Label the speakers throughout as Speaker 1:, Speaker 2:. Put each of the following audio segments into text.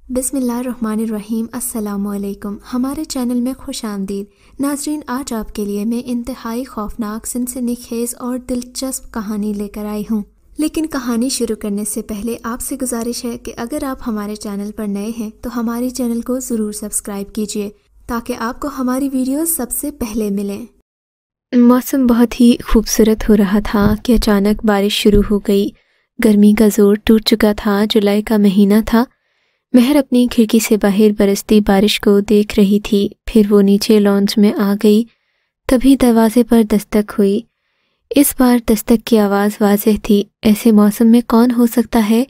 Speaker 1: بسم اللہ الرحمن الرحیم۔ السلام علیکم، ہمارے چینل میں خوش آمدید ناظرین۔ آج آپ کے لیے میں انتہائی خوفناک، سنسنی خیز اور دلچسپ کہانی لے کر آئی ہوں، لیکن کہانی شروع کرنے سے پہلے آپ سے گزارش ہے کہ اگر آپ ہمارے چینل پر نئے ہیں تو ہمارے چینل کو ضرور سبسکرائب کیجیے تاکہ آپ کو ہماری ویڈیوز سب سے پہلے ملیں۔ موسم بہت ہی خوبصورت ہو رہا تھا کہ اچانک بارش شروع ہو گئی۔ گرمی کا زور ٹوٹ چکا تھا، جولائی کا مہینہ تھا۔ مہر اپنی کھڑکی سے باہر برستی بارش کو دیکھ رہی تھی، پھر وہ نیچے لانچ میں آ گئی۔ تبھی دروازے پر دستک ہوئی۔ اس بار دستک کی آواز واضح تھی۔ ایسے موسم میں کون ہو سکتا ہے؟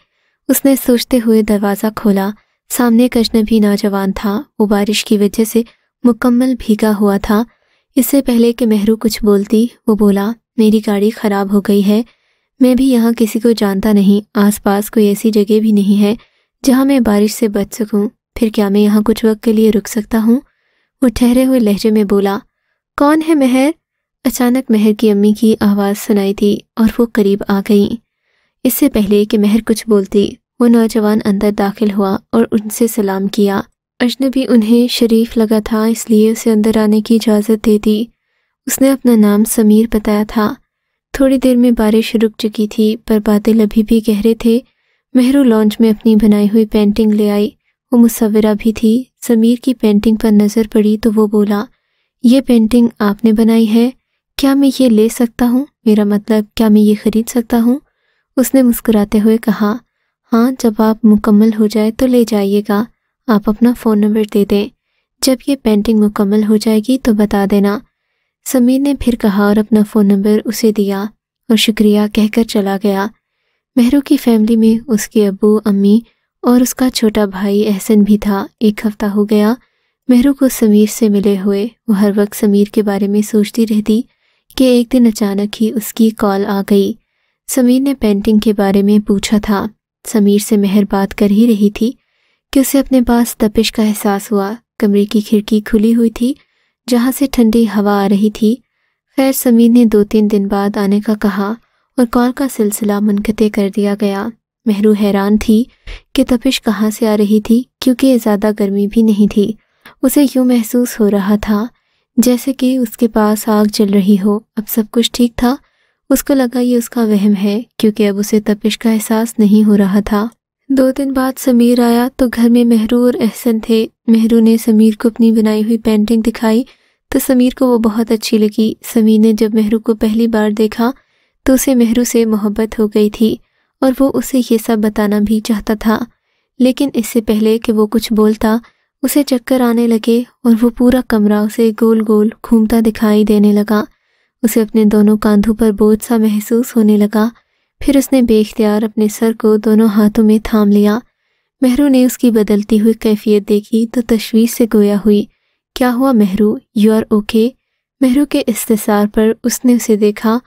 Speaker 1: اس نے سوچتے ہوئے دروازہ کھولا۔ سامنے ایک اجنبی نوجوان تھا۔ وہ بارش کی وجہ سے مکمل بھیگا ہوا تھا۔ اس سے پہلے کہ مہرو کچھ بولتی، وہ بولا، میری گاڑی خراب ہو گئی ہے۔ میں بھی یہاں کسی کو جانتا نہیں، آس پاس کوئی ایسی جگہ بھی نہیں ہے جہاں میں بارش سے بچ سکوں۔ پھر کیا میں یہاں کچھ وقت کے لیے رک سکتا ہوں؟ وہ ٹھہرے ہوئے لہجے میں بولا۔ کون ہے مہر؟ اچانک مہر کی امی کی آواز سنائی دی اور وہ قریب آ گئیں۔ اس سے پہلے کہ مہر کچھ بولتی، وہ نوجوان اندر داخل ہوا اور ان سے سلام کیا۔ اجنبی انہیں شریف لگا تھا، اس لیے اسے اندر آنے کی اجازت دے دی۔ اس نے اپنا نام سمیر بتایا تھا۔ تھوڑی دیر میں بارش رک چکی تھی، پر بادل ابھی بھی گہرے تھے۔ مہرو لانچ میں اپنی بنائی ہوئی پینٹنگ لے آئی۔ وہ مصورہ بھی تھی۔ سمیر کی پینٹنگ پر نظر پڑی تو وہ بولا، یہ پینٹنگ آپ نے بنائی ہے؟ کیا میں یہ لے سکتا ہوں؟ میرا مطلب، کیا میں یہ خرید سکتا ہوں؟ اس نے مسکراتے ہوئے کہا، ہاں، جب آپ مکمل ہو جائے تو لے جائیے گا۔ آپ اپنا فون نمبر دے دیں، جب یہ پینٹنگ مکمل ہو جائے گی تو بتا دینا۔ سمیر نے پھر کہا اور اپنا فون نمبر اسے دیا اور شکریہ کہہ کر چلا گیا۔ مہرو کی فیملی میں اس کے ابو، امی اور اس کا چھوٹا بھائی احسن بھی تھا۔ ایک ہفتہ ہو گیا مہرو کو سمیر سے ملے ہوئے۔ وہ ہر وقت سمیر کے بارے میں سوچتی رہتی کہ ایک دن اچانک ہی اس کی کال آ گئی۔ سمیر نے پینٹنگ کے بارے میں پوچھا تھا۔ سمیر سے مہر بات کر ہی رہی تھی کہ اسے اپنے پاس تپش کا احساس ہوا۔ کمرے کی کھڑکی کھلی ہوئی تھی جہاں سے ٹھنڈی ہوا آ رہی تھی۔ خیر، سمیر نے 2-3 دن بعد آنے کا کہا اور کال کا سلسلہ منقطع کر دیا گیا۔ مہرو حیران تھی کہ تپش کہاں سے آ رہی تھی، کیونکہ زیادہ گرمی بھی نہیں تھی۔ اسے یوں محسوس ہو رہا تھا جیسے کہ اس کے پاس آگ جل رہی ہو۔ اب سب کچھ ٹھیک تھا۔ اس کو لگا یہ اس کا وہم ہے، کیونکہ اب اسے تپش کا احساس نہیں ہو رہا تھا۔ 2 دن بعد سمیر آیا تو گھر میں مہرو اور احسن تھے۔ مہرو نے سمیر کو اپنی بنائی ہوئی پینٹنگ دکھائی تو سمیر کو وہ بہت اچھی لگی۔ سمیر نے جب مہرو کو پہلی بار دیکھا تو اسے مہرو سے محبت ہو گئی تھی اور وہ اسے یہ سب بتانا بھی چاہتا تھا، لیکن اس سے پہلے کہ وہ کچھ بولتا اسے چکر آنے لگے اور وہ پورا کمرہ اسے گول گول گھومتا دکھائی دینے لگا۔ اسے اپنے دونوں کاندھوں پر بوجھ سا محسوس ہونے لگا۔ پھر اس نے بے اختیار اپنے سر کو دونوں ہاتھوں میں تھام لیا۔ مہرو نے اس کی بدلتی ہوئی کیفیت دیکھی تو تشویش سے گویا ہوئی۔ کیا ہوا Mehru? You are okay? Mehru کے استفسار پر اس نے اسے دیکھا۔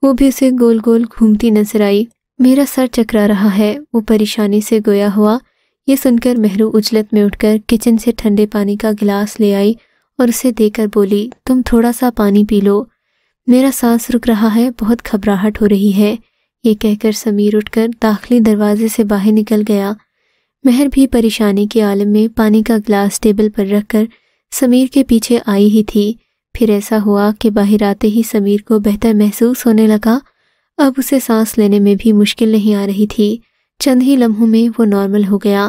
Speaker 1: وہ بھی اسے گول گول گھومتی نظر آئی۔ میرا سر چکرا رہا ہے، وہ پریشانی سے گویا ہوا۔ یہ سن کر مہرو عجلت میں اٹھ کر کچن سے ٹھنڈے پانی کا گلاس لے آئی اور اسے دے کر بولی، تم تھوڑا سا پانی پی لو، میرا سانس رک رہا ہے، بہت گھبراہٹ ہو رہی ہے۔ یہ کہہ کر سمیر اٹھ کر داخلی دروازے سے باہر نکل گیا۔ مہر بھی پریشانی کے عالم میں پانی کا گلاس ٹیبل پر رکھ کر سمیر کے پیچھے آئی ہی تھی۔ پھر ایسا ہوا کہ باہر آتے ہی سمیر کو بہتر محسوس ہونے لگا۔ اب اسے سانس لینے میں بھی مشکل نہیں آ رہی تھی۔ چند ہی لمحوں میں وہ نارمل ہو گیا۔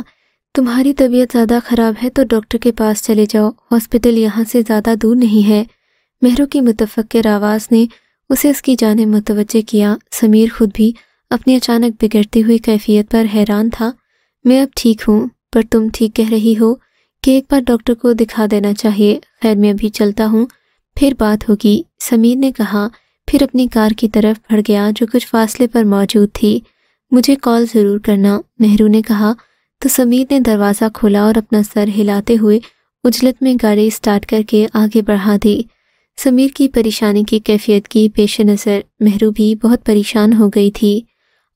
Speaker 1: تمہاری طبیعت زیادہ خراب ہے تو ڈاکٹر کے پاس چلے جاؤ، ہاسپٹل یہاں سے زیادہ دور نہیں ہے۔ مہرو کی متفکر آواز نے اسے اس کی جانب متوجہ کیا۔ سمیر خود بھی اپنی اچانک بگڑتی ہوئی کیفیت پر حیران تھا۔ میں اب ٹھیک ہوں، پر تم ٹھیک کہہ رہی ہو کہ ایک بار ڈاکٹر کو دکھا دینا چاہیے۔ خیر، میں ابھی چلتا ہوں، پھر بات ہوگی، سمیر نے کہا۔ پھر اپنی کار کی طرف بڑھ گیا جو کچھ فاصلے پر موجود تھی۔ مجھے کال ضرور کرنا، مہرو نے کہا تو سمیر نے دروازہ کھولا اور اپنا سر ہلاتے ہوئے عجلت میں گاڑی سٹارٹ کر کے آگے بڑھا دی۔ سمیر کی پریشانی کی کیفیت کی پیش نظر مہرو بھی بہت پریشان ہو گئی تھی۔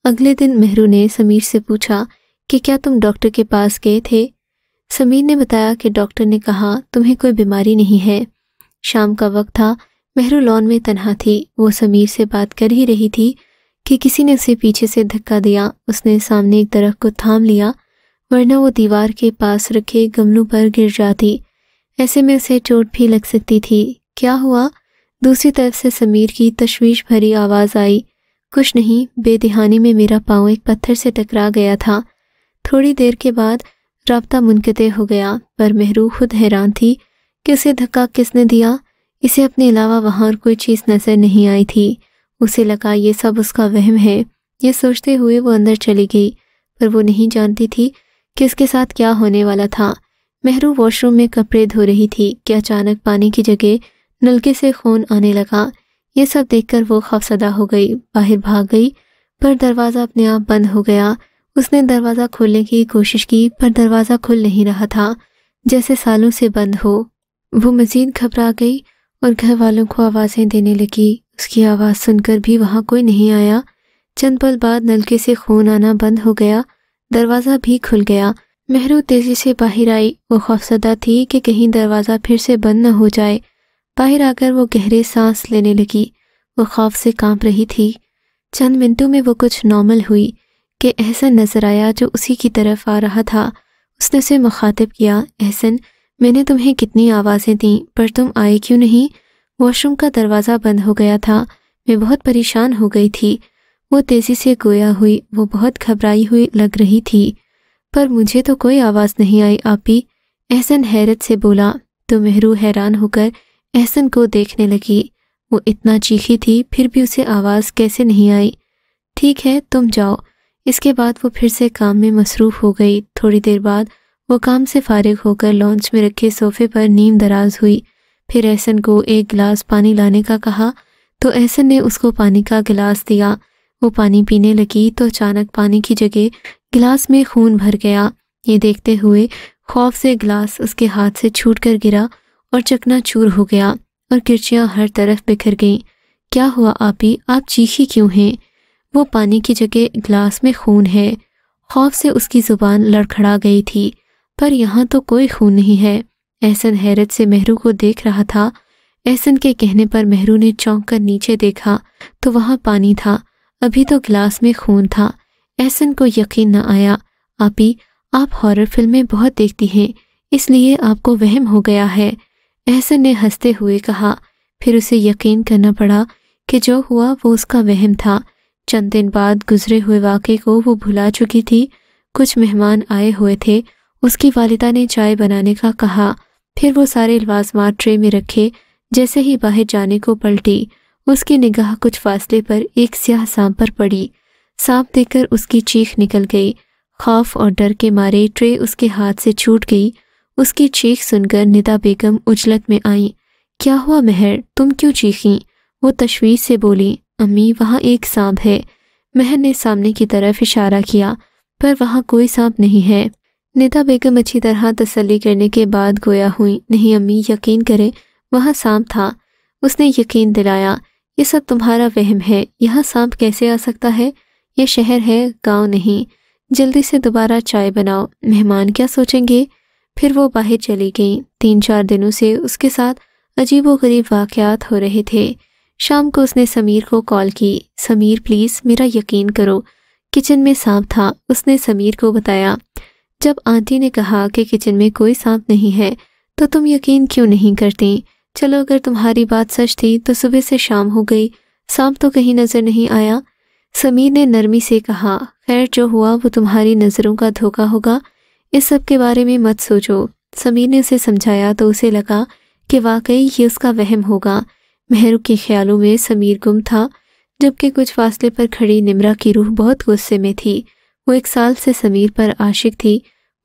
Speaker 1: اگلے دن مہرو نے سمیر سے پوچھا کہ کیا تم ڈاکٹر کے پاس گئے تھے؟ سمیر نے بتایا کہ ڈاکٹر نے کہا تمہیں کوئی بیماری نہیں ہے۔ شام کا وقت تھا۔ مہرو لان میں تنہا تھی۔ وہ سمیر سے بات کر ہی رہی تھی کہ کسی نے اسے پیچھے سے دھکا دیا۔ اس نے سامنے ایک درخت کو تھام لیا۔ ورنہ وہ دیوار کے پاس رکھے گملوں پر گر جاتی۔ ایسے میں اسے چوٹ بھی لگ سکتی تھی۔ کیا ہوا؟ دوسری طرف سے سمیر کی تشویش بھری آواز آئی۔ کچھ نہیں، بے دہانی میں میرا پاؤں ایک پتھر سے ٹکرا گیا تھا۔ تھوڑی دیر کے بعد رابطہ منقطع ہو گیا، پر مہرو خود حیران تھی کہ اسے دھکا کس نے دیا۔ اسے اپنے علاوہ وہاں اور کوئی چیز نظر نہیں آئی تھی۔ اسے لگا یہ سب اس کا وہم ہے۔ یہ سوچتے ہوئے وہ اندر چلی گئی، پر وہ نہیں جانتی تھی کہ اس کے ساتھ کیا ہونے والا تھا۔ مہرو واش روم میں کپڑے دھو رہی تھی کہ اچانک پانی کی جگہ نلکے سے خون آنے لگا۔ یہ سب دیکھ کر وہ خوفزدہ ہو گئی، باہر بھاگ گئی، پر دروازہ اپنے آپ بند ہو گیا۔ اس نے دروازہ کھولنے کی کوشش کی، پر دروازہ کھل نہیں رہا تھا، جیسے سالوں سے بند ہو۔ وہ مزید گھبرا گئی اور گھر والوں کو آوازیں دینے لگی۔ اس کی آواز سن کر بھی وہاں کوئی نہیں آیا۔ چند پل بعد نلکے سے خون آنا بند ہو گیا، دروازہ بھی کھل گیا۔ مہرو تیزی سے باہر آئی۔ وہ خوفزدہ تھی کہ کہیں دروازہ پھر سے بند نہ ہو جائے۔ باہر آ کر وہ گہرے سانس لینے لگی۔ وہ خوف سے کانپ رہی تھی۔ چند منٹوں میں وہ کچھ نارمل ہوئی کہ احسن نظر آیا جو اسی کی طرف آ رہا تھا۔ اس نے اسے مخاطب کیا، احسن، میں نے تمہیں کتنی آوازیں دیں پر تم آئے کیوں نہیں؟ واش روم کا دروازہ بند ہو گیا تھا، میں بہت پریشان ہو گئی تھی۔ وہ تیزی سے گویا ہوئی۔ وہ بہت گھبرائی ہوئی لگ رہی تھی۔ پر مجھے تو کوئی آواز نہیں آئی آپی، احسن حیرت سے بولا۔ تو مہرو حیران ہو کر احسن کو دیکھنے لگی۔ وہ اتنا چیخی تھی پھر بھی اسے آواز کیسے نہیں آئی؟ ٹھیک ہے تم جاؤ۔ اس کے بعد وہ پھر سے کام میں مصروف ہو گئی۔ تھوڑی دیر بعد وہ کام سے فارغ ہو کر لانچ میں رکھے صوفے پر نیم دراز ہوئی۔ پھر احسن کو ایک گلاس پانی لانے کا کہا تو احسن نے اس کو پانی کا گلاس دیا۔ وہ پانی پینے لگی تو اچانک پانی کی جگہ گلاس میں خون بھر گیا۔ یہ دیکھتے ہوئے خوف سے گلاس اس کے ہاتھ سے چھوٹ کر گرا اور چکنا چور ہو گیا اور کرچیاں ہر طرف بکھر گئیں۔ کیا ہوا آپی، آپ چیخی کیوں ہیں؟ وہ پانی کی جگہ گلاس میں خون ہے۔ خوف سے اس کی زبان لڑکھڑا گئی تھی، پر یہاں تو کوئی خون نہیں ہے۔ احسن حیرت سے مہرو کو دیکھ رہا تھا۔ احسن کے کہنے پر مہرو نے چونک کر نیچے دیکھا تو وہاں پانی تھا، ابھی تو گلاس میں خون تھا۔ احسن کو یقین نہ آیا۔ آپی، آپ ہارر فلمیں بہت دیکھتی ہیں، اس لیے آپ کو وہم ہو گیا ہے، احسن نے ہنستے ہوئے کہا۔ پھر اسے یقین کرنا پڑا کہ جو ہوا وہ اس کا وہم تھا۔ چند دن بعد گزرے ہوئے واقعے کو وہ بھلا چکی تھی۔ کچھ مہمان آئے ہوئے تھے۔ اس کی والدہ نے چائے بنانے کا کہا۔ پھر وہ سارے لوازمات ٹرے میں رکھے۔ جیسے ہی باہر جانے کو پلٹی، اس کی نگاہ کچھ فاصلے پر ایک سیاہ سانپ پر پڑی۔ سانپ دیکھ کر اس کی چیخ نکل گئی۔ خوف اور ڈر کے مارے ٹرے اس کے ہاتھ سے چھوٹ گئی۔ اس کی چیخ سن کر ندا بیگم عجلت میں آئیں۔ کیا ہوا مہر، تم کیوں چیخیں؟ وہ تشویش سے بولی۔ امی، وہاں ایک سانپ ہے۔ مہر نے سامنے کی طرف اشارہ کیا، پر وہاں کوئی سانپ نہیں ہے۔ ندا بیگم اچھی طرح تسلی کرنے کے بعد گویا ہوئی۔ نہیں امی، یقین کریں، وہاں سانپ تھا۔ اس نے یقین دلایا۔ یہ سب تمہارا وہم ہے، یہاں سانپ کیسے آ سکتا ہے؟ یہ شہر ہے، گاؤں نہیں۔ جلدی سے دوبارہ چائے بناؤ، مہمان کیا سوچیں گے؟ پھر وہ باہر چلی گئیں۔ 3-4 دنوں سے اس کے ساتھ عجیب و غریب واقعات ہو رہے تھے۔ شام کو اس نے سمیر کو کال کی۔ سمیر پلیز میرا یقین کرو، کچن میں سانپ تھا۔ اس نے سمیر کو بتایا۔ جب آنٹی نے کہا کہ کچن میں کوئی سانپ نہیں ہے تو تم یقین کیوں نہیں کرتی؟ چلو اگر تمہاری بات سچ تھی تو صبح سے شام ہو گئی، سانپ تو کہیں نظر نہیں آیا۔ سمیر نے نرمی سے کہا، خیر جو ہوا وہ تمہاری نظروں کا دھوکہ ہوگا، اس سب کے بارے میں مت سوچو۔ سمیر نے اسے سمجھایا تو اسے لگا کہ واقعی یہ اس کا وہم ہوگا۔ مہرو کے خیالوں میں سمیر گم تھا، جبکہ کچھ فاصلے پر کھڑی نمرا کی روح بہت غصے میں تھی۔ وہ 1 سال سے سمیر پر عاشق تھی۔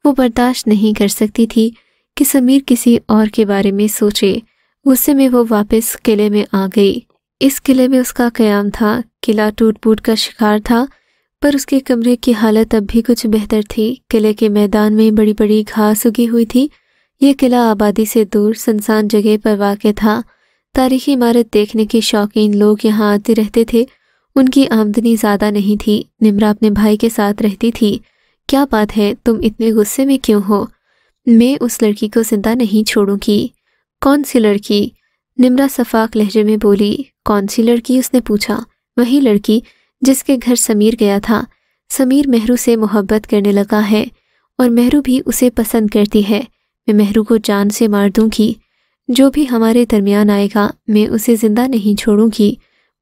Speaker 1: وہ برداشت نہیں کر سکتی تھی کہ سمیر کسی اور کے بارے میں سوچے۔ غصے میں وہ واپس قلعے میں آ گئی۔ اس قلعے میں اس کا قیام تھا۔ قلعہ ٹوٹ پوٹ کا شکار تھا، پر اس کے کمرے کی حالت اب بھی کچھ بہتر تھی۔ قلعے کے میدان میں بڑی بڑی گھاس اگی ہوئی تھی۔ یہ قلعہ آبادی سے دور سنسان جگہ پر واقع تھا۔ تاریخی عمارت دیکھنے کے شوقین لوگ یہاں آتے رہتے تھے۔ ان کی آمدنی زیادہ نہیں تھی۔ نمرا اپنے بھائی کے ساتھ رہتی تھی۔ کیا بات ہے، تم اتنے غصے میں کیوں ہو؟ میں اس لڑکی کو زندہ نہیں چھوڑوں گی۔ کون سی لڑکی؟ نمرا صفاق لہجے میں بولی۔ کون سی لڑکی؟ اس نے پوچھا۔ وہی لڑکی جس کے گھر سمیر گیا تھا۔ سمیر مہرو سے محبت کرنے لگا ہے اور مہرو بھی اسے پسند کرتی ہے۔ میں مہرو کو جان سے مار دوں گی، جو بھی ہمارے درمیان آئے گا میں اسے زندہ نہیں چھوڑوں گی،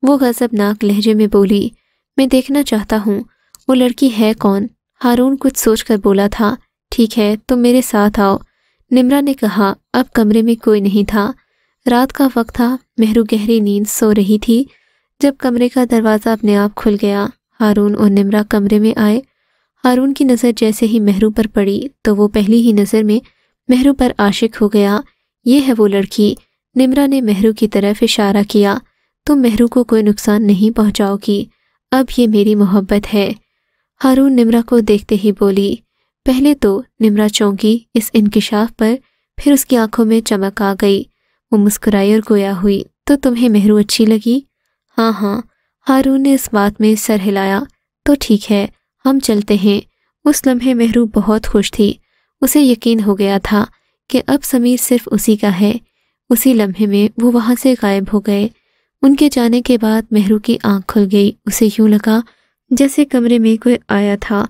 Speaker 1: وہ غضبناک لہجے میں بولی۔ میں دیکھنا چاہتا ہوں وہ لڑکی ہے کون؟ ہارون کچھ سوچ کر بولا تھا۔ ٹھیک ہے تم میرے ساتھ آؤ، نمرا نے کہا۔ اب کمرے میں کوئی نہیں تھا، رات کا وقت تھا، مہرو گہری نیند سو رہی تھی جب کمرے کا دروازہ اپنے آپ کھل گیا۔ ہارون اور نمرا کمرے میں آئے۔ ہارون کی نظر جیسے ہی مہرو پر پڑی تو وہ پہلی ہی نظر میں مہرو پر عاشق ہو گیا۔ یہ ہے وہ لڑکی، نمرا نے مہرو کی طرف اشارہ کیا۔ تم مہرو کو کوئی نقصان نہیں پہنچاؤ گی، اب یہ میری محبت ہے۔ ہارون نمرا کو دیکھتے ہی بولی۔ پہلے تو نمرا چونکی اس انکشاف پر، پھر اس کی آنکھوں میں چمک آ گئی۔ وہ مسکرائی اور گویا ہوئی، تو تمہیں مہرو اچھی لگی؟ ہاں ہاں، ہارون نے اس بات میں سر ہلایا۔ تو ٹھیک ہے ہم چلتے ہیں۔ اس لمحے مہرو بہت خوش تھی، اسے یقین ہو گیا تھا کہ اب سمیر صرف اسی کا ہے۔ اسی لمحے میں وہ وہاں سے غائب ہو گئے۔ ان کے جانے کے بعد مہرو کی آنکھ کھل گئی، اسے یوں لگا جیسے کمرے میں کوئی آیا تھا،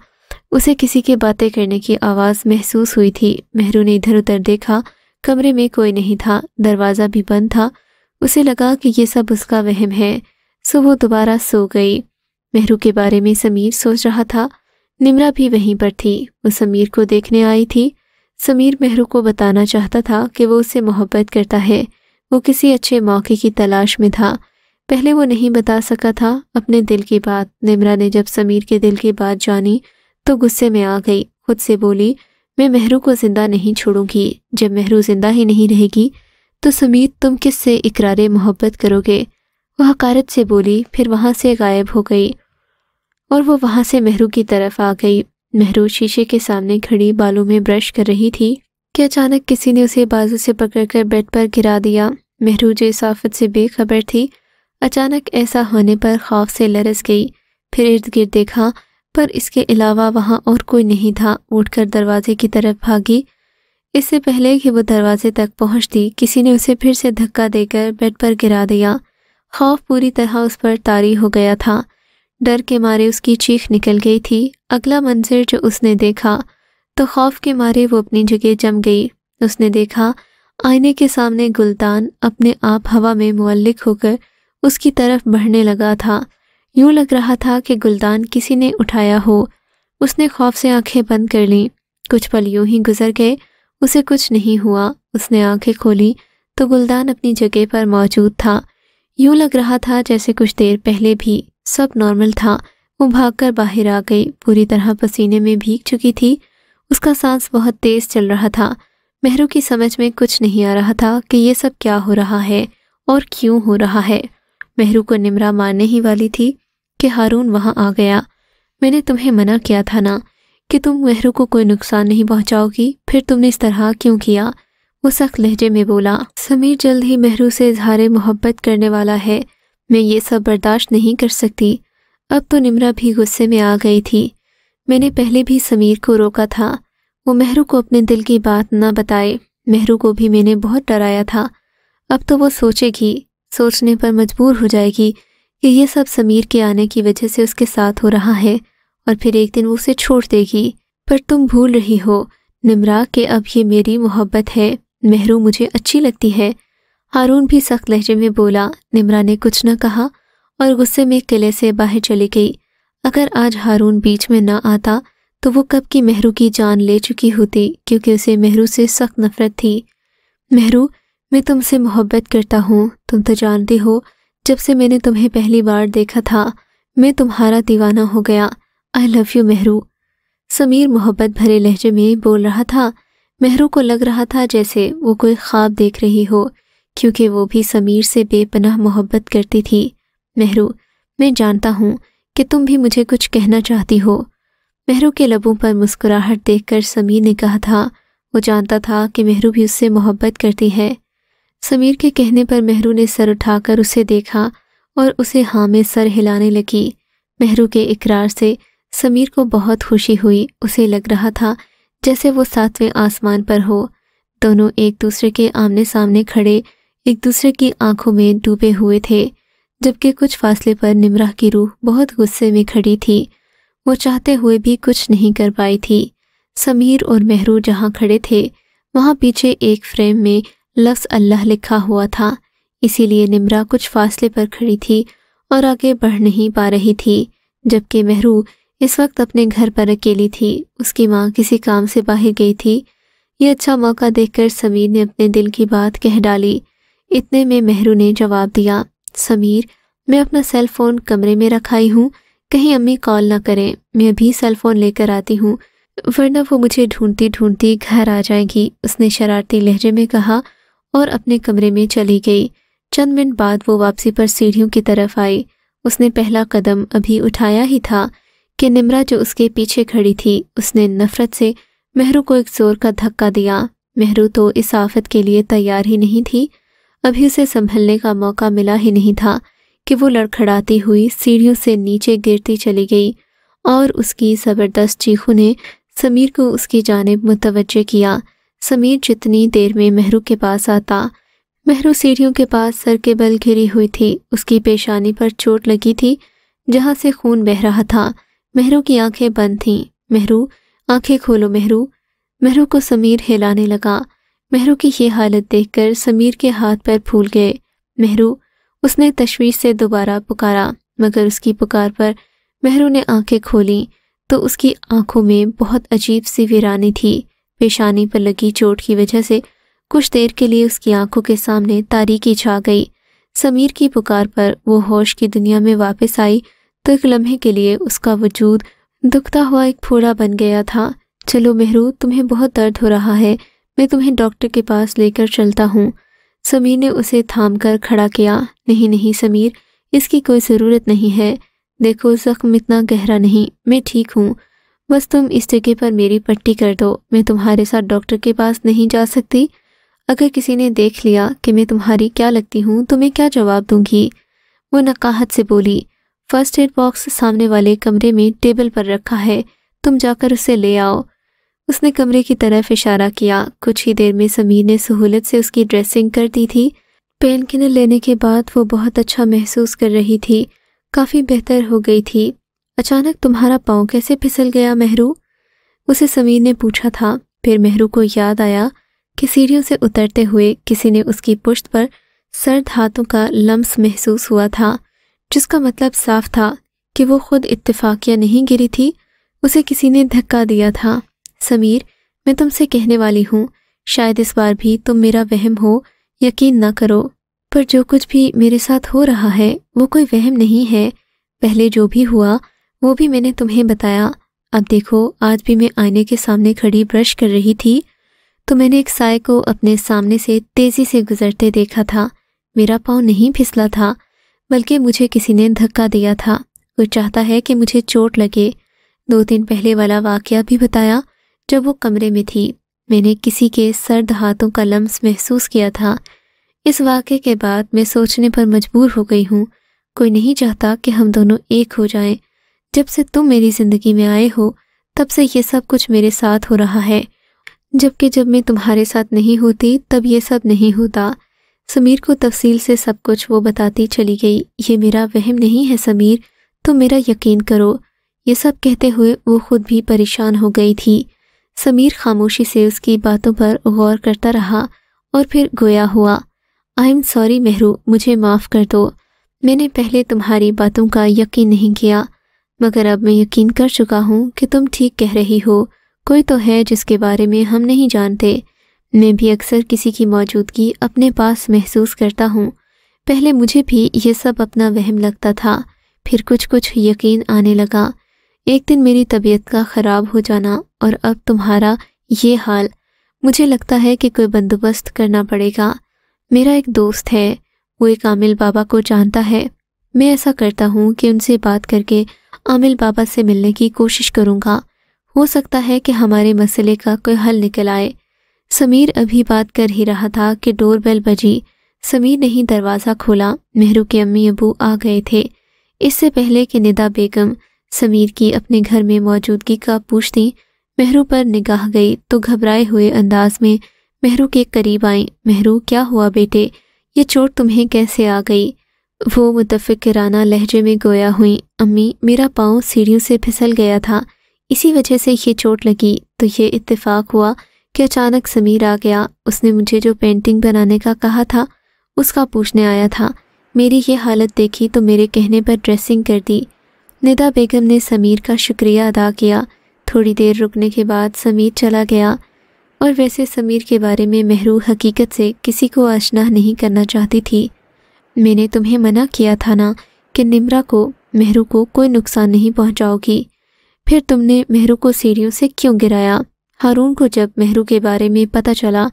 Speaker 1: اسے کسی کے باتیں کرنے کی آواز محسوس ہوئی تھی۔ مہرو نے ادھر ادھر دیکھا، کمرے میں کوئی نہیں تھا، دروازہ بھی بند تھا۔ اسے لگا کہ یہ سب اس کا وہم ہے، سو وہ دوبارہ سو گئی۔ مہرو کے بارے میں سمیر سوچ رہا تھا، نمرا بھی وہیں پر تھی، وہ سمیر کو دیکھنے آئی تھی۔ سمیر مہرو کو بتانا چاہتا تھا کہ وہ اس سے محبت کرتا ہے، وہ کسی اچھے موقع کی تلاش میں تھا۔ پہلے وہ نہیں بتا سکا تھا اپنے دل کی بات۔ نمرا نے جب سمیر کے دل کی بات جانی تو غصے میں آ گئی، خود سے بولی میں مہرو کو زندہ نہیں چھوڑوں گی۔ جب مہرو زندہ ہی نہیں رہے گی تو سمیر تم کس سے اقرار محبت کرو گے؟ وہ حقارت سے بولی، پھر وہاں سے غائب ہو گئی اور وہ وہاں سے مہرو کی طرف آ گئی۔ مہرو شیشے کے سامنے کھڑی بالوں میں برش کر رہی تھی کہ اچانک کسی نے اسے بازو سے پکڑ کر بیڈ پر گرا دیا۔ مہرو جو اس آفت سے بے خبر تھی، اچانک ایسا ہونے پر خوف سے لرز گئی، پھر ارد گرد دیکھا پر اس کے علاوہ وہاں اور کوئی نہیں تھا۔ اٹھ کر دروازے کی طرف بھاگی۔ اس سے پہلے کہ وہ دروازے تک پہنچتی کسی نے اسے پھر سے دھکا دے کر بیڈ پر گرا دیا۔ خوف پوری طرح اس پر طاری ہو گیا تھا، ڈر کے مارے اس کی چیخ نکل گئی تھی۔ اگلا منظر جو اس نے دیکھا تو خوف کے مارے وہ اپنی جگہ جم گئی۔ اس نے دیکھا آئینے کے سامنے گلدان اپنے آپ ہوا میں معلق ہو کر اس کی طرف بڑھنے لگا تھا، یوں لگ رہا تھا کہ گلدان کسی نے اٹھایا ہو۔ اس نے خوف سے آنکھیں بند کر لیں، کچھ پل یوں ہی گزر گئے، اسے کچھ نہیں ہوا۔ اس نے آنکھیں کھولی تو گلدان اپنی جگہ پر موجود تھا، یوں لگ رہا تھا جیسے کچھ دیر پہلے بھی سب نارمل تھا۔ وہ بھاگ کر باہر آ گئی، پوری طرح پسینے میں بھیگ چکی تھی، اس کا سانس بہت تیز چل رہا تھا۔ مہرو کی سمجھ میں کچھ نہیں آ رہا تھا کہ یہ سب کیا ہو رہا ہے اور کیوں ہو رہا ہے۔ مہرو کو نمرا مارنے ہی والی تھی کہ ہارون وہاں آ گیا۔ میں نے تمہیں منع کیا تھا نا کہ تم مہرو کو کوئی نقصان نہیں پہنچاؤ گی، پھر تم نے اس طرح کیوں کیا؟ وہ سخت لہجے میں بولا۔ سمیر جلد ہی مہرو سے اظہار محبت کرنے والا ہے، میں یہ سب برداشت نہیں کر سکتی۔ اب تو نمرا بھی غصے میں آ گئی تھی۔ میں نے پہلے بھی سمیر کو روکا تھا وہ مہرو کو اپنے دل کی بات نہ بتائے، مہرو کو بھی میں نے بہت ڈرایا تھا۔ اب تو وہ سوچے گی، سوچنے پر مجبور ہو جائے گی کہ یہ سب سمیر کے آنے کی وجہ سے اس کے ساتھ ہو رہا ہے، اور پھر ایک دن وہ اسے چھوڑ دے گی۔ پر تم بھول رہی ہو نمرا کہ اب یہ میری محبت ہے، مہرو مجھے اچھی لگتی ہے۔ ہارون بھی سخت لہجے میں بولا۔ نمرا نے کچھ نہ کہا اور غصے میں قلعے سے باہر چلی گئی۔ اگر آج ہارون بیچ میں نہ آتا تو وہ کب کی مہرو کی جان لے چکی ہوتی، کیونکہ اسے مہرو سے سخت نفرت تھی۔ مہرو، میں تم سے محبت کرتا ہوں، تم تو جانتی ہو جب سے میں نے تمہیں پہلی بار دیکھا تھا میں تمہارا دیوانہ ہو گیا۔ آئی لو یو مہرو، سمیر محبت بھرے لہجے میں بول رہا تھا۔ مہرو کو لگ رہا تھا جیسے وہ کوئی خواب دیکھ رہی ہو، کیونکہ وہ بھی سمیر سے بے پناہ محبت کرتی تھی۔ مہرو، میں جانتا ہوں کہ تم بھی مجھے کچھ کہنا چاہتی ہو۔ مہرو کے لبوں پر مسکراہٹ دیکھ کر سمیر نے کہا تھا، وہ جانتا تھا کہ مہرو بھی اس سے محبت کرتی ہے۔ سمیر کے کہنے پر مہرو نے سر اٹھا کر اسے دیکھا اور اسے ہاں میں سر ہلانے لگی۔ مہرو کے اقرار سے سمیر کو بہت خوشی ہوئی، اسے لگ رہا تھا جیسے وہ 7ویں آسمان پر ہو۔ دونوں ایک دوسرے کے آمنے سامنے کھڑے ایک دوسرے کی آنکھوں میں ڈوبے ہوئے تھے، جبکہ کچھ فاصلے پر نمرا کی روح بہت غصے میں کھڑی تھی، وہ چاہتے ہوئے بھی کچھ نہیں کر پائی تھی۔ سمیر اور مہرو جہاں کھڑے تھے وہاں پیچھے ایک فریم میں لفظ اللہ لکھا ہوا تھا، اسی لیے نمرا کچھ فاصلے پر کھڑی تھی اور آگے بڑھ نہیں پا رہی تھی، جبکہ مہرو اس وقت اپنے گھر پر اکیلی تھی۔ اس کی ماں کسی کام سے باہر گئی تھی۔ یہ اچھا موقع دیکھ کر سمیر نے اپنے دل کی بات کہہ ڈالی۔ اتنے میں مہرو نے جواب دیا، سمیر میں اپنا سیل فون کمرے میں رکھائی ہوں، کہیں امی کال نہ کریں، میں ابھی سیل فون لے کر آتی ہوں ورنہ وہ مجھے ڈھونڈتی ڈھونڈتی گھر آ جائے گی، اس نے شرارتی لہجے میں کہا اور اپنے کمرے میں چلی گئی۔ چند منٹ بعد وہ واپسی پر سیڑھیوں کی طرف آئی۔ اس نے پہلا قدم ابھی اٹھایا ہی تھا کہ نمرا جو اس کے پیچھے کھڑی تھی اس نے نفرت سے مہرو کو ایک زور کا دھکا دیا۔ مہرو تو اس آفت کے لیے تیار ہی نہیں تھی، ابھی اسے سنبھلنے کا موقع ملا ہی نہیں تھا کہ وہ لڑکھڑاتی ہوئی سیڑھیوں سے نیچے گرتی چلی گئی اور اس کی زبردست چیخوں نے سمیر کو اس کی جانب متوجہ کیا۔ سمیر جتنی دیر میں مہرو کے پاس آتا، مہرو سیڑھیوں کے پاس سر کے بل گری ہوئی تھی، اس کی پیشانی پر چوٹ لگی تھی جہاں سے خون بہہ رہا تھا۔ مہرو کی آنکھیں بند تھیں۔ مہرو، آنکھیں کھولو مہرو۔ مہرو کو سمیر ہلانے لگا۔ مہرو کی یہ حالت دیکھ کر سمیر کے ہاتھ پیر پھول گئے۔ مہرو، اس نے تشویش سے دوبارہ پکارا، مگر اس کی پکار پر مہرو نے آنکھیں کھولیں تو اس کی آنکھوں میں بہت عجیب سی ویرانی تھی۔ پیشانی پر لگی چوٹ کی وجہ سے کچھ دیر کے لیے اس کی آنکھوں کے سامنے تاریکی چھا گئی۔ سمیر کی پکار پر وہ ہوش کی دنیا میں واپس آئی تو ایک لمحے کے لیے اس کا وجود دکھتا ہوا ایک پھوڑا بن گیا تھا۔ چلو مہرو، تمہیں بہت درد ہو رہا ہے، میں تمہیں ڈاکٹر کے پاس لے کر چلتا ہوں۔ سمیر نے اسے تھام کر کھڑا کیا۔ نہیں نہیں سمیر، اس کی کوئی ضرورت نہیں ہے، دیکھو زخم اتنا گہرا نہیں، میں ٹھیک ہوں، بس تم اس جگہ پر میری پٹی کر دو، میں تمہارے ساتھ ڈاکٹر کے پاس نہیں جا سکتی۔ اگر کسی نے دیکھ لیا کہ میں تمہاری کیا لگتی ہوں تو میں کیا جواب دوں گی؟ وہ نقاہت سے بولی۔ فرسٹ ایڈ باکس سامنے والے کمرے میں ٹیبل پر رکھا ہے، تم جا کر اسے لے آؤ۔ اس نے کمرے کی طرف اشارہ کیا۔ کچھ ہی دیر میں سمیر نے سہولت سے اس کی ڈریسنگ کر دی تھی۔ پین کلر لینے کے بعد وہ بہت اچھا محسوس کر رہی تھی، کافی بہتر ہو گئی تھی۔ اچانک تمہارا پاؤں کیسے پھسل گیا مہرو؟ اسے سمیر نے پوچھا تھا۔ پھر مہرو کو یاد آیا کہ سیڑھیوں سے اترتے ہوئے کسی نے اس کی پشت پر سرد ہاتھوں کا لمس محسوس ہوا تھا، جس کا مطلب صاف تھا کہ وہ خود اتفاقیہ نہیں گری تھی، اسے کسی نے دھکا دیا تھا۔ سمیر، میں تم سے کہنے والی ہوں، شاید اس بار بھی تم میرا وہم ہو، یقین نہ کرو، پر جو کچھ بھی میرے ساتھ ہو رہا ہے وہ کوئی وہم نہیں ہے۔ پہلے جو بھی ہوا وہ بھی میں نے تمہیں بتایا۔ اب دیکھو، آج بھی میں آئینے کے سامنے کھڑی برش کر رہی تھی تو میں نے ایک سائے کو اپنے سامنے سے تیزی سے گزرتے دیکھا تھا۔ میرا پاؤں نہیں پھسلا تھا، بلکہ مجھے کسی نے دھکا دیا تھا۔ وہ چاہتا ہے کہ مجھے چوٹ لگے۔ 2 دن پہلے والا واقعہ بھی بتایا جب وہ کمرے میں تھی، میں نے کسی کے سرد ہاتھوں کا لمس محسوس کیا تھا۔ اس واقعے کے بعد میں سوچنے پر مجبور ہو گئی ہوں، کوئی نہیں چاہتا کہ ہم دونوں ایک ہو جائیں۔ جب سے تم میری زندگی میں آئے ہو تب سے یہ سب کچھ میرے ساتھ ہو رہا ہے، جبکہ جب میں تمہارے ساتھ نہیں ہوتی تب یہ سب نہیں ہوتا۔ سمیر کو تفصیل سے سب کچھ وہ بتاتی چلی گئی۔ یہ میرا وہم نہیں ہے سمیر، تم میرا یقین کرو۔ یہ سب کہتے ہوئے وہ خود بھی پریشان ہو گئی تھی۔ سمیر خاموشی سے اس کی باتوں پر غور کرتا رہا اور پھر گویا ہوا، آئی ایم سوری مہرو، مجھے معاف کر دو، میں نے پہلے تمہاری باتوں کا یقین نہیں کیا، مگر اب میں یقین کر چکا ہوں کہ تم ٹھیک کہہ رہی ہو، کوئی تو ہے جس کے بارے میں ہم نہیں جانتے۔ میں بھی اکثر کسی کی موجودگی اپنے پاس محسوس کرتا ہوں۔ پہلے مجھے بھی یہ سب اپنا وہم لگتا تھا، پھر کچھ یقین آنے لگا۔ ایک دن میری طبیعت کا خراب ہو جانا اور اب تمہارا یہ حال، مجھے لگتا ہے کہ کوئی بندوبست کرنا پڑے گا۔ میرا ایک دوست ہے، وہ ایک عامل بابا کو جانتا ہے، میں ایسا کرتا ہوں کہ ان سے بات کر کے عامل بابا سے ملنے کی کوشش کروں گا، ہو سکتا ہے کہ ہمارے مسئلے کا کوئی حل نکل آئے۔ سمیر ابھی بات کر ہی رہا تھا کہ ڈور بیل بجی۔ سمیر نے ہی دروازہ کھولا۔ مہرو کے امی ابو آ گئے تھے۔ اس سے پہلے کہ ندا بیگم سمیر کی اپنے گھر میں موجودگی کا پوچھتی، مہرو پر نگاہ گئی تو گھبرائے ہوئے انداز میں مہرو کے قریب آئیں۔ مہرو، کیا ہوا بیٹے؟ یہ چوٹ تمہیں کیسے آ گئی؟ وہ متفکرانہ لہجے میں گویا ہوئیں۔ امی، میرا پاؤں سیڑھیوں سے پھسل گیا تھا، اسی وجہ سے یہ چوٹ لگی، تو یہ اتفاق ہوا کہ اچانک سمیر آ گیا۔ اس نے مجھے جو پینٹنگ بنانے کا کہا تھا اس کا پوچھنے آیا تھا۔ میری یہ حالت دیکھی تو میرے کہنے پر ڈریسنگ کر دی۔ ندا بیگم نے سمیر کا شکریہ ادا کیا۔ تھوڑی دیر رکنے کے بعد سمیر چلا گیا، اور ویسے سمیر کے بارے میں مہرو حقیقت سے کسی کو آشنا نہیں کرنا چاہتی تھی۔ میں نے تمہیں منع کیا تھا نا کہ مہرو کو کوئی نقصان نہیں پہنچاؤ گی، پھر تم نے مہرو کو سیڑھیوں سے کیوں گرایا؟ ہارون کو جب مہرو کے بارے میں پتہ چلا،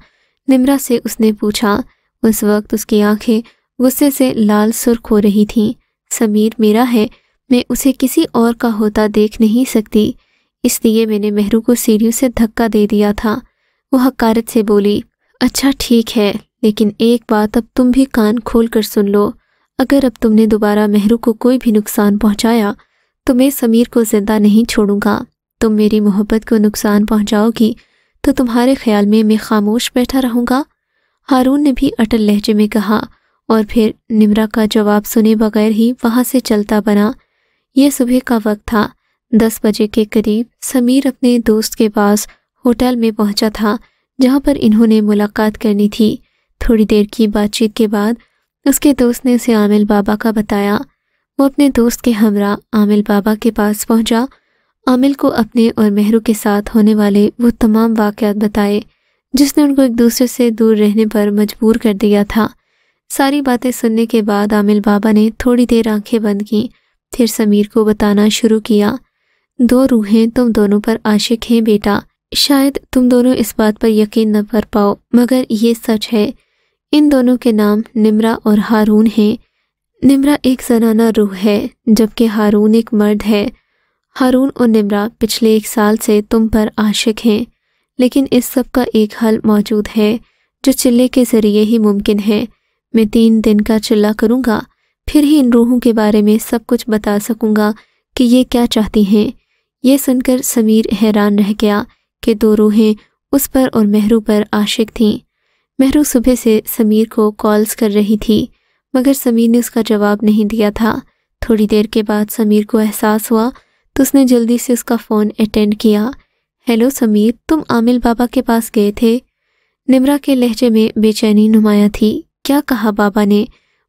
Speaker 1: نمرا سے اس نے پوچھا۔ اس وقت اس کی آنکھیں غصے سے لال سرخ ہو رہی تھیں۔ سمیر میرا ہے، میں اسے کسی اور کا ہوتا دیکھ نہیں سکتی، اس لیے میں نے مہرو کو سیڑھیوں سے دھکا دے دیا تھا۔ وہ حقارت سے بولی۔ اچھا ٹھیک ہے، لیکن ایک بات اب تم بھی کان کھول کر سن لو، اگر اب تم نے دوبارہ مہرو کو کوئی بھی نقصان پہنچایا تو میں سمیر کو زندہ نہیں چھوڑوں گا۔ تم میری محبت کو نقصان پہنچاؤ گی تو تمہارے خیال میں خاموش بیٹھا رہوں گا؟ ہارون نے بھی اٹل لہجے میں کہا، اور پھر نمرا کا جواب سنے بغیر ہی وہاں سے چلتا بنا۔ یہ صبح کا وقت تھا۔ 10 بجے کے قریب سمیر اپنے دوست کے پاس ہوٹل میں پہنچا تھا جہاں پر انہوں نے ملاقات کرنی تھی۔ تھوڑی دیر کی بات چیت کے بعد اس کے دوست نے اسے عامل بابا کا بتایا۔ وہ اپنے دوست کے ہمراہ عامل بابا کے پاس پہنچا۔ عامل کو اپنے اور مہرو کے ساتھ ہونے والے وہ تمام واقعات بتائے جس نے ان کو ایک دوسرے سے دور رہنے پر مجبور کر دیا تھا۔ ساری باتیں سننے کے بعد عامل بابا نے تھوڑی دیر آنکھیں بند کیں، پھر سمیر کو بتانا شروع کیا۔ 2 روحیں تم دونوں پر عاشق ہیں بیٹا، شاید تم دونوں اس بات پر یقین نہ کر پاؤ مگر یہ سچ ہے۔ ان دونوں کے نام نمرا اور ہارون ہیں۔ نمرا ایک زنانہ روح ہے جبکہ ہارون ایک مرد ہے۔ ہارون اور نمرا پچھلے 1 سال سے تم پر عاشق ہیں، لیکن اس سب کا ایک حل موجود ہے جو چلے کے ذریعے ہی ممکن ہے۔ میں 3 دن کا چلہ کروں گا، پھر ہی ان روحوں کے بارے میں سب کچھ بتا سکوں گا کہ یہ کیا چاہتی ہیں۔ یہ سن کر سمیر حیران رہ گیا کہ 2 روحیں اس پر اور مہرو پر عاشق تھیں۔ مہرو صبح سے سمیر کو کالز کر رہی تھی مگر سمیر نے اس کا جواب نہیں دیا تھا۔ تھوڑی دیر کے بعد سمیر کو احساس ہوا تو اس نے جلدی سے اس کا فون اٹینڈ کیا۔ ہیلو سمیر، تم عامل بابا کے پاس گئے تھے؟ نمرا کے لہجے میں بے چینی نمایاں تھی۔ کیا کہا بابا نے؟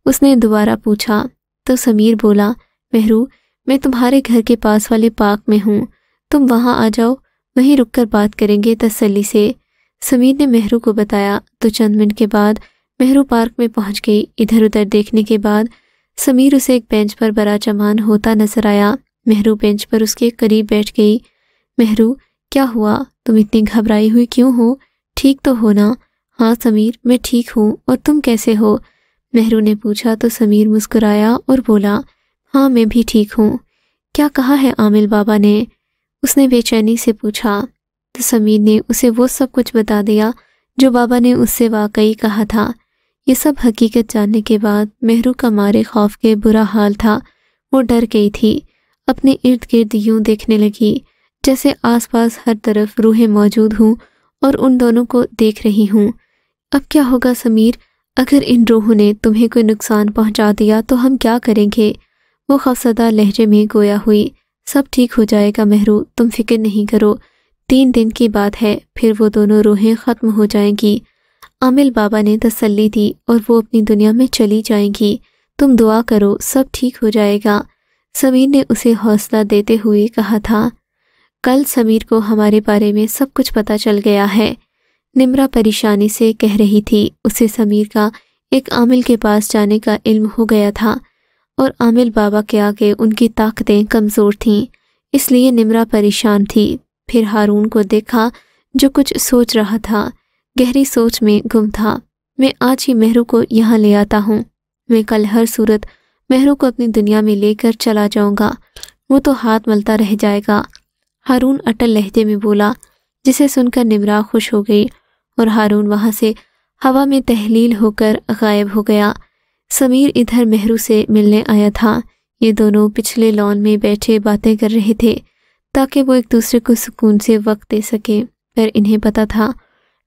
Speaker 1: اس نے دوبارہ پوچھا تو سمیر بولا، مہرو میں تمہارے گھر کے پاس والے پارک میں ہوں، تم وہاں آ جاؤ، وہیں رک کر بات کریں گے تسلی سے۔ سمیر نے مہرو کو بتایا تو چند منٹ کے بعد مہرو پارک میں پہنچ گئی۔ ادھر ادھر دیکھنے کے بعد سمیر اسے ایک بینچ پر براجمان ہوتا نظر آیا۔ مہرو بینچ پر اس کے قریب بیٹھ گئی۔ مہرو کیا ہوا؟ تم اتنی گھبرائی ہوئی کیوں ہو؟ ٹھیک تو ہو نا؟ ہاں سمیر میں ٹھیک ہوں، اور تم کیسے ہو؟ مہرو نے پوچھا تو سمیر مسکرایا اور بولا، ہاں میں بھی ٹھیک ہوں۔ کیا کہا ہے عامل بابا نے؟ اس نے بے چینی سے پوچھا تو سمیر نے اسے وہ سب کچھ بتا دیا جو بابا نے اس سے واقعی کہا تھا۔ یہ سب حقیقت جاننے کے بعد مہرو کا مارے خوف کے برا حال تھا۔ وہ ڈر گئی تھی، اپنے ارد گرد یوں دیکھنے لگی جیسے آس پاس ہر طرف روحیں موجود ہوں اور ان دونوں کو دیکھ رہی ہوں۔ اب کیا ہوگا سمیر؟ اگر ان روحوں نے تمہیں کوئی نقصان پہنچا دیا تو ہم کیا کریں گے؟ وہ خوفزدہ لہجے میں گویا ہوئی۔ سب ٹھیک ہو جائے گا مہرو، تم فکر نہیں کرو، 3 دن کی بات ہے، پھر وہ دونوں روحیں ختم ہو جائیں گی۔ عامل بابا نے تسلی دی اور وہ اپنی دنیا میں چلی جائیں گی۔ تم دعا کرو، سب ٹھیک ہو جائے گا، سمیر نے اسے حوصلہ دیتے ہوئے کہا تھا۔ کل سمیر کو ہمارے بارے میں سب کچھ پتہ چل گیا ہے، نمرا پریشانی سے کہہ رہی تھی۔ اسے سمیر کا ایک عامل کے پاس جانے کا علم ہو گیا تھا اور عامل بابا کے آگے ان کی طاقتیں کمزور تھیں، اس لیے نمرا پریشان تھی۔ پھر ہارون کو دیکھا جو کچھ سوچ رہا تھا، گہری سوچ میں گم تھا۔ میں آج ہی مہرو کو یہاں لے آتا ہوں، میں کل ہر صورت مہرو کو اپنی دنیا میں لے کر چلا جاؤں گا، وہ تو ہاتھ ملتا رہ جائے گا، ہارون اٹل لہجے میں بولا، جسے سن کر نمرا خوش ہو گئی اور ہارون وہاں سے ہوا میں تحلیل ہو کر غائب ہو گیا۔ سمیر ادھر مہرو سے ملنے آیا تھا۔ یہ دونوں پچھلے لان میں بیٹھے باتیں کر رہے تھے تاکہ وہ ایک دوسرے کو سکون سے وقت دے سکیں، پر انہیں پتہ تھا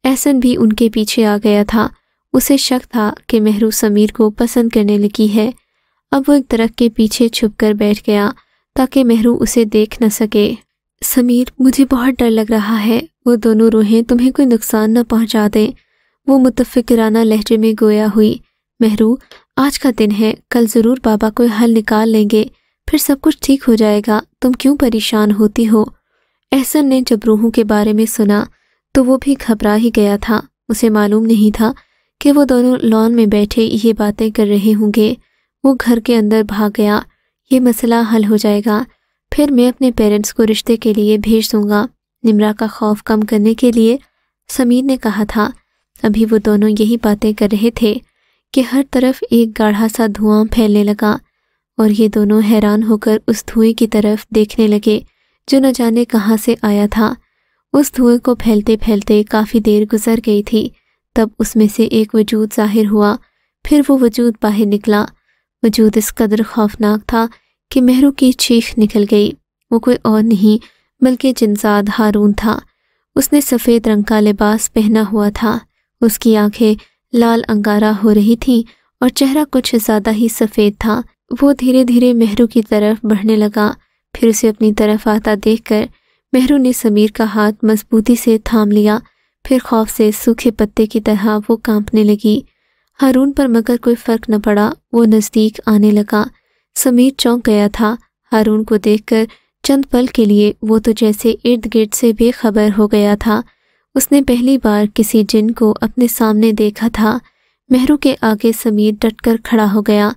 Speaker 1: احسن بھی ان کے پیچھے آ گیا تھا۔ اسے شک تھا کہ مہرو سمیر کو پسند کرنے لگی ہے۔ اب وہ ایک درخت کے پیچھے چھپ کر بیٹھ گیا تاکہ مہرو اسے دیکھ نہ سکے۔ سمیر، مجھے بہت ڈر لگ رہا ہے، وہ دونوں روحیں تمہیں کوئی نقصان نہ پہنچا دیں۔ وہ متفکرانہ لہجے میں گویا ہوئی، مہرو آج کا دن ہے، کل ضرور بابا کوئی حل نکال لیں گے، پھر سب کچھ ٹھیک ہو جائے گا، تم کیوں پریشان ہوتی ہو؟ احسن نے جب روحوں کے بارے میں سنا تو وہ بھی گھبرا ہی گیا تھا۔ اسے معلوم نہیں تھا کہ وہ دونوں لان میں بیٹھے یہ باتیں کر رہے ہوں گے۔ وہ گھر کے اندر بھاگ گیا، یہ مسئلہ حل ہو جائے گا، پھر میں اپنے پیرنٹس کو رشتے کے لیے بھیج دوں گا۔ نمرا کا خوف کم کرنے کے لیے سمیر نے کہا تھا۔ ابھی وہ دونوں یہی باتیں کر رہے تھے کہ ہر طرف ایک گاڑھا سا دھواں پھیلنے لگا اور یہ دونوں حیران ہو کر اس دھوئیں کی طرف دیکھنے لگے جو نہ جانے کہاں سے آیا تھا۔ اس دھوئیں کو پھیلتے پھیلتے کافی دیر گزر گئی تھی، تب اس میں سے ایک وجود ظاہر ہوا، پھر وہ وجود باہر نکلا۔ وجود اس قدر خوفناک تھا کہ مہرو کی چیخ نکل گئی۔ وہ کوئی اور نہیں بلکہ جنزاد ہارون تھا۔ اس نے سفید رنگ کا لباس پہنا ہوا تھا، اس کی آنکھیں لال انگارہ ہو رہی تھیں اور چہرہ کچھ زیادہ ہی سفید تھا۔ وہ دھیرے دھیرے مہرو کی طرف بڑھنے لگا، پھر اسے اپنی طرف آتا دیکھ کر مہرو نے سمیر کا ہاتھ مضبوطی سے تھام لیا، پھر خوف سے سوکھے پتے کی طرح وہ کانپنے لگی۔ ہارون پر مگر کوئی فرق نہ پڑا، وہ نزدیک آنے لگا۔ سمیر چونک گیا تھا، ہارون کو دیکھ کر چند پل کے لیے وہ تو جیسے ارد گرد سے بے خبر ہو گیا تھا۔ اس نے پہلی بار کسی جن کو اپنے سامنے دیکھا تھا۔ مہرو کے آگے سمیر ڈٹ کر کھڑا ہو گیا۔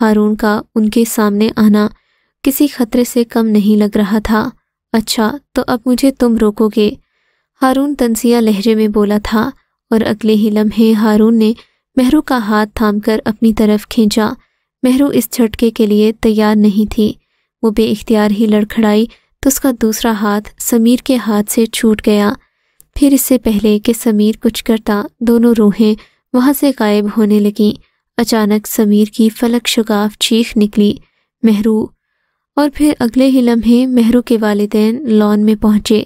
Speaker 1: ہارون کا ان کے سامنے آنا کسی خطرے سے کم نہیں لگ رہا تھا۔ اچھا تو اب مجھے تم روکو گے؟ ہارون طنزیہ لہجے میں بولا تھا، اور اگلے ہی لمحے ہارون نے مہرو کا ہاتھ تھام کر اپنی طرف کھینچا۔ مہرو اس جھٹکے کے لیے تیار نہیں تھی، وہ بے اختیار ہی لڑکھڑائی تو اس کا دوسرا ہاتھ سمیر کے ہاتھ سے چھوٹ گیا۔ پھر اس سے پہلے کہ سمیر کچھ کرتا دونوں روحیں وہاں سے غائب ہونے لگیں۔ اچانک سمیر کی فلک شگاف چیخ نکلی، مہرو! اور پھر اگلے ہی لمحے مہرو کے والدین لان میں پہنچے۔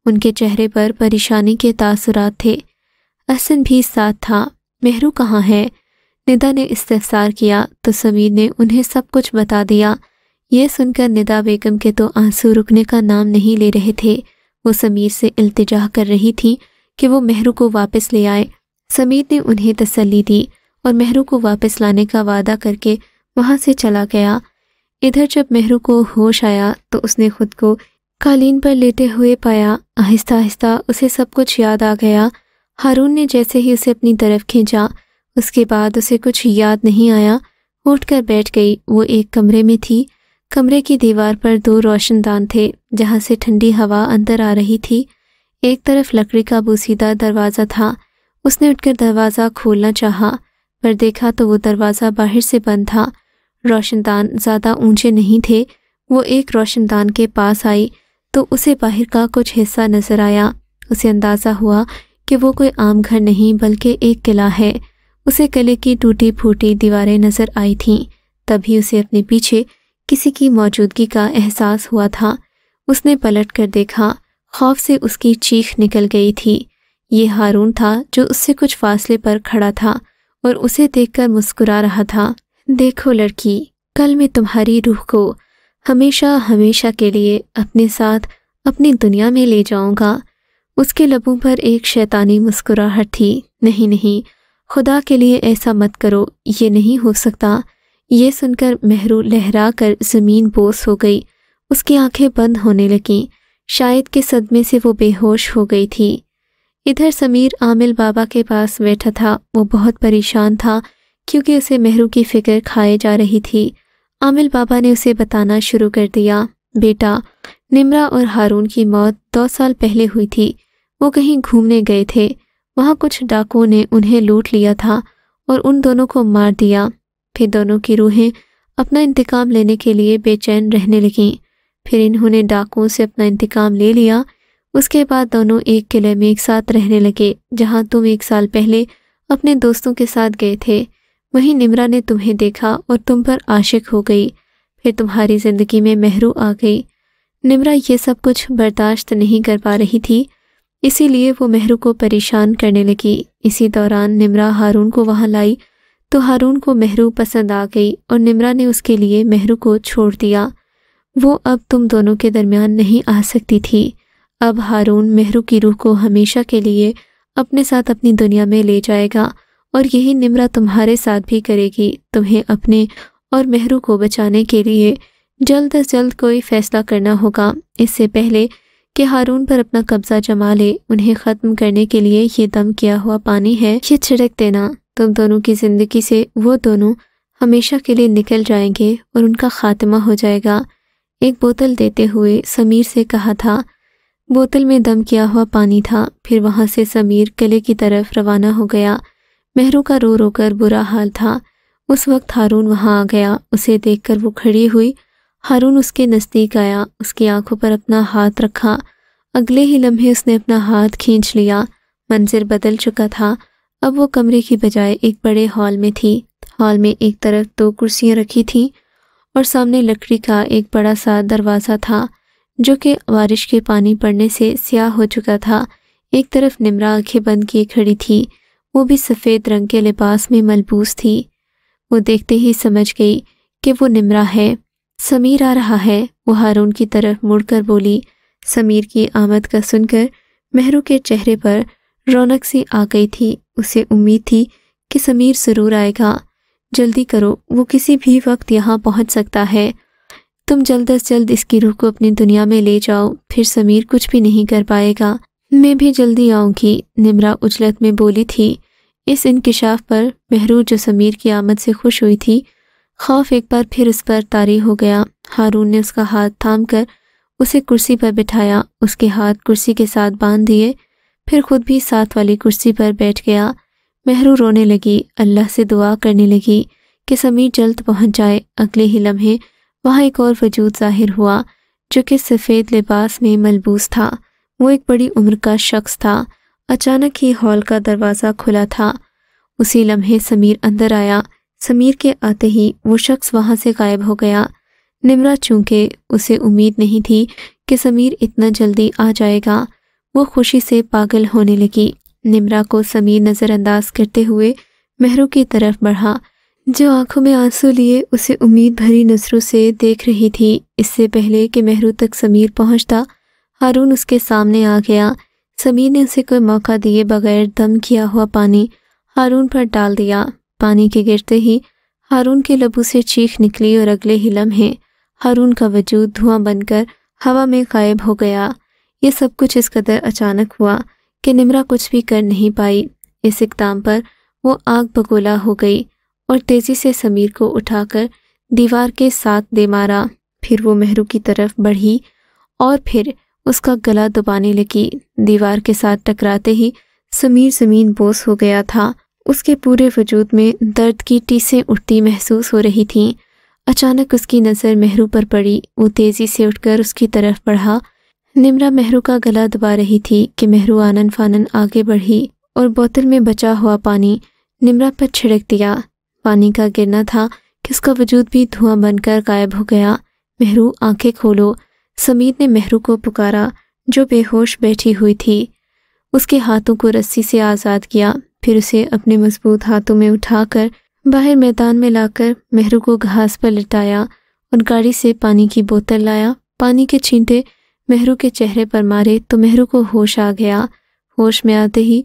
Speaker 1: ان کے چہرے پر پریشانی کے تاثرات تھے۔ احسن بھی ساتھ تھا۔ مہرو کہاں ہے؟ ندا نے استفسار کیا تو سمیر نے انہیں سب کچھ بتا دیا۔ یہ سن کر ندا بیگم کے تو آنسو رکنے کا نام نہیں لے رہے تھے۔ وہ سمیر سے التجا کر رہی تھی کہ وہ مہرو کو واپس لے آئے۔ سمیر نے انہیں تسلی دی اور مہرو کو واپس لانے کا وعدہ کر کے وہاں سے چلا گیا۔ ادھر جب مہرو کو ہوش آیا تو اس نے خود کو قالین پر لیٹے ہوئے پایا۔ آہستہ آہستہ اسے سب کچھ یاد آ گیا۔ ہارون نے جیسے ہی اسے اپنی طرف کھینچا، اس کے بعد اسے کچھ یاد نہیں آیا۔ اٹھ کر بیٹھ گئی۔ وہ ایک کمرے میں تھی۔ کمرے کی دیوار پر 2 روشن دان تھے جہاں سے ٹھنڈی ہوا اندر آ رہی تھی۔ ایک طرف لکڑی کا بوسیدہ دروازہ تھا۔ اس نے اٹھ کر دروازہ کھولنا چاہا، پر دیکھا تو وہ دروازہ باہر سے بند تھا۔ روشن دان زیادہ اونچے نہیں تھے۔ وہ ایک روشن دان کے پاس آئی تو اسے باہر کا کچھ حصہ نظر آیا۔ اسے اندازہ ہوا کہ وہ کوئی عام گھر نہیں بلکہ ایک قلعہ ہے۔ اسے قلعے کی ٹوٹی پھوٹی دیواریں نظر آئی تھیں۔ تبھی اسے اپنے پیچھے کسی کی موجودگی کا احساس ہوا تھا۔ اس نے پلٹ کر دیکھا، خوف سے اس کی چیخ نکل گئی تھی۔ یہ ہارون تھا جو اس سے کچھ فاصلے پر کھڑا تھا اور اسے دیکھ کر مسکرا رہا تھا۔ دیکھو لڑکی، کل میں تمہاری روح کو ہمیشہ ہمیشہ کے لیے اپنے ساتھ اپنی دنیا میں لے جاؤں گا۔ اس کے لبوں پر ایک شیطانی مسکراہٹ تھی۔ نہیں نہیں، خدا کے لیے ایسا مت کرو، یہ نہیں ہو سکتا۔ یہ سن کر مہرو لہرا کر زمین بوس ہو گئی۔ اس کی آنکھیں بند ہونے لگیں، شاید کہ صدمے سے وہ بے ہوش ہو گئی تھی۔ ادھر سمیر عامل بابا کے پاس بیٹھا تھا۔ وہ بہت پریشان تھا کیونکہ اسے مہرو کی فکر کھائے جا رہی تھی۔ عامل بابا نے اسے بتانا شروع کر دیا، بیٹا، نمرا اور ہارون کی موت 2 سال پہلے ہوئی تھی۔ وہ کہیں گھومنے گئے تھے، وہاں کچھ ڈاکوؤں نے انہیں لوٹ لیا تھا اور ان دونوں کو مار دیا۔ پھر دونوں کی روحیں اپنا انتقام لینے کے لیے بے چین رہنے لگیں۔ پھر انہوں نے ڈاکوؤں سے اپنا انتقام لے لیا۔ اس کے بعد دونوں ایک قلعے میں ایک ساتھ رہنے لگے جہاں تم 1 سال پہلے اپنے دوستوں کے ساتھ گئے تھے۔ وہیں نمرا نے تمہیں دیکھا اور تم پر عاشق ہو گئی۔ پھر تمہاری زندگی میں مہرو آ گئی۔ نمرا یہ سب کچھ برداشت نہیں کر پا رہی تھی، اسی لیے وہ مہرو کو پریشان کرنے لگی۔ اسی دوران نمرا ہارون کو وہاں لائی تو ہارون کو مہرو پسند آ گئی اور نمرا نے اس کے لیے مہرو کو چھوڑ دیا۔ وہ اب تم دونوں کے درمیان نہیں آ سکتی تھی۔ اب ہارون مہرو کی روح کو ہمیشہ کے لیے اپنے ساتھ اپنی دنیا میں لے جائے گا، اور یہی نمرہ تمہارے ساتھ بھی کرے گی۔ تمہیں اپنے اور مہرو کو بچانے کے لیے جلد از جلد کوئی فیصلہ کرنا ہوگا، اس سے پہلے کہ ہارون پر اپنا قبضہ جما لے۔ انہیں ختم کرنے کے لیے یہ دم کیا ہوا پانی ہے، یہ چھڑک دینا۔ تم دونوں کی زندگی سے وہ دونوں ہمیشہ کے لیے نکل جائیں گے اور ان کا خاتمہ ہو جائے گا۔ ایک بوتل دیتے ہوئے سمیر سے کہا تھا۔ بوتل میں دم کیا ہوا پانی تھا۔ پھر وہاں سے سمیر قلعے کی طرف روانہ ہو گیا۔ مہرو کا رو رو کر برا حال تھا۔ اس وقت ہارون وہاں آ گیا۔ اسے دیکھ کر وہ کھڑی ہوئی۔ ہارون اس کے نزدیک آیا، اس کی آنکھوں پر اپنا ہاتھ رکھا۔ اگلے ہی لمحے اس نے اپنا ہاتھ کھینچ لیا۔ منظر بدل چکا تھا۔ اب وہ کمرے کی بجائے ایک بڑے ہال میں تھی۔ ہال میں ایک طرف 2 کرسیاں رکھی تھیں اور سامنے لکڑی کا ایک بڑا سا دروازہ تھا جو کہ بارش کے پانی پڑنے سے سیاہ ہو چکا تھا۔ ایک طرف نمرہ آنکھیں بند کیے کھڑی تھی، وہ بھی سفید رنگ کے لباس میں ملبوس تھی۔ وہ دیکھتے ہی سمجھ گئی کہ وہ نمرہ ہے۔ سمیر آ رہا ہے، وہ ہارون کی طرف مڑ کر بولی۔ سمیر کی آمد کا سن کر مہرو کے چہرے پر رونق سی آ گئی تھی۔ اسے امید تھی کہ سمیر ضرور آئے گا۔ جلدی کرو، وہ کسی بھی وقت یہاں پہنچ سکتا ہے۔ تم جلد از جلد اس کی روح کو اپنی دنیا میں لے جاؤ، پھر سمیر کچھ بھی نہیں کر پائے گا۔ میں بھی جلدی آؤں گی، نمرہ عجلت میں بولی تھی۔ اس انکشاف پر مہرو جو سمیر کی آمد سے خوش ہوئی تھی، خوف ایک بار پھر اس پر طاری ہو گیا۔ ہارون نے اس کا ہاتھ تھام کر اسے کرسی پر بٹھایا، اس کے ہاتھ کرسی کے ساتھ باندھ دیے، پھر خود بھی ساتھ والی کرسی پر بیٹھ گیا۔ مہرو رونے لگی، اللہ سے دعا کرنے لگی کہ سمیر جلد پہنچ جائے۔ اگلے ہی لمحے وہاں ایک اور وجود ظاہر ہوا جو کہ سفید لباس میں ملبوس تھا۔ وہ ایک بڑی عمر کا شخص تھا۔ اچانک ہی ہال کا دروازہ کھلا تھا۔ اسی لمحے سمیر اندر آیا۔ سمیر کے آتے ہی وہ شخص وہاں سے غائب ہو گیا۔ نمرہ چونکہ اسے امید نہیں تھی کہ سمیر اتنا جلدی آ جائے گا، وہ خوشی سے پاگل ہونے لگی۔ نمرہ کو سمیر نظر انداز کرتے ہوئے مہرو کی طرف بڑھا، جو آنکھوں میں آنسو لیے اسے امید بھری نظروں سے دیکھ رہی تھی۔ اس سے پہلے کہ مہرو تک سمیر پہنچتا، ہارون اس کے سامنے آ گیا۔ سمیر نے اسے کوئی موقع دیے بغیر دم کیا ہوا پانی ہارون پر ڈال دیا۔ پانی کے گرتے ہی ہارون کے لبوں سے چیخ نکلی اور اگلے ہی لمحے ہارون کا وجود دھواں بن کر ہوا میں غائب ہو گیا۔ یہ سب کچھ اس قدر اچانک ہوا کہ نمرہ کچھ بھی کر نہیں پائی۔ اس اقدام پر وہ آگ بگولا ہو گئی اور تیزی سے سمیر کو اٹھا کر دیوار کے ساتھ دے مارا۔ پھر وہ مہرو کی طرف بڑھی اور پھر اس کا گلا دبانے لگی۔ دیوار کے ساتھ ٹکراتے ہی سمیر زمین بوس ہو گیا تھا۔ اس کے پورے وجود میں درد کی ٹیسیں اٹھتی محسوس ہو رہی تھیں۔ اچانک اس کی نظر مہرو پر پڑی۔ وہ تیزی سے اٹھ کر اس کی طرف بڑھا۔ نمرہ مہرو کا گلا دبا رہی تھی کہ مہرو آنن فانن آگے بڑھی اور بوتل میں بچا ہوا پانی نمرہ پر چھڑک دیا۔ پانی کا گرنا تھا کہ اس کا وجود بھی دھواں بن کر غائب ہو گیا۔ مہرو آنکھیں کھولو، سمیر نے مہرو کو پکارا جو بے ہوش بیٹھی ہوئی تھی۔ اس کے ہاتھوں کو رسی سے آزاد کیا، پھر اسے اپنے مضبوط ہاتھوں میں اٹھا کر باہر میدان میں لا کر مہرو کو گھاس پر لٹایا اور گاڑی سے پانی کی بوتل لایا۔ پانی کے چھینٹے مہرو کے چہرے پر مارے تو مہرو کو ہوش آ گیا۔ ہوش میں آتے ہی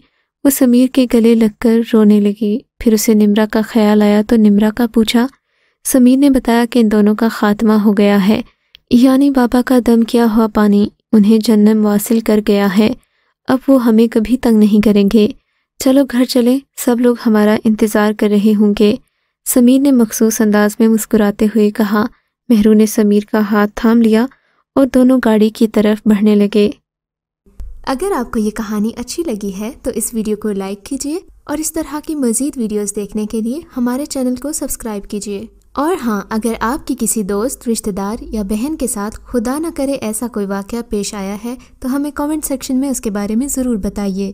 Speaker 1: وہ سمیر کے گلے لگ کر رونے لگی۔ پھر اسے نمرہ کا خیال آیا تو نمرہ کا پوچھا۔ سمیر نے بتایا کہ ان دونوں کا خاتمہ ہو گیا ہے، یعنی بابا کا دم کیا ہوا پانی انہیں جہنم واصل کر گیا ہے۔ اب وہ ہمیں کبھی تنگ نہیں کریں گے۔ چلو گھر چلیں، سب لوگ ہمارا انتظار کر رہے ہوں گے۔ سمیر نے مخصوص انداز میں مسکراتے ہوئے کہا۔ مہرو نے سمیر کا ہاتھ تھام لیا اور دونوں گاڑی کی طرف بڑھنے لگے۔
Speaker 2: اگر آپ کو یہ کہانی اچھی لگی ہے تو اس ویڈیو کو لائک کیجیے اور اس طرح کی مزید ویڈیوز دیکھنے کے لیے ہمارے چینل کو سبسکرائب کیجیے۔ اور ہاں، اگر آپ کی کسی دوست، رشتہ دار یا بہن کے ساتھ خدا نہ کرے ایسا کوئی واقعہ پیش آیا ہے تو ہمیں کامنٹ سیکشن میں اس کے بارے میں ضرور بتائیے۔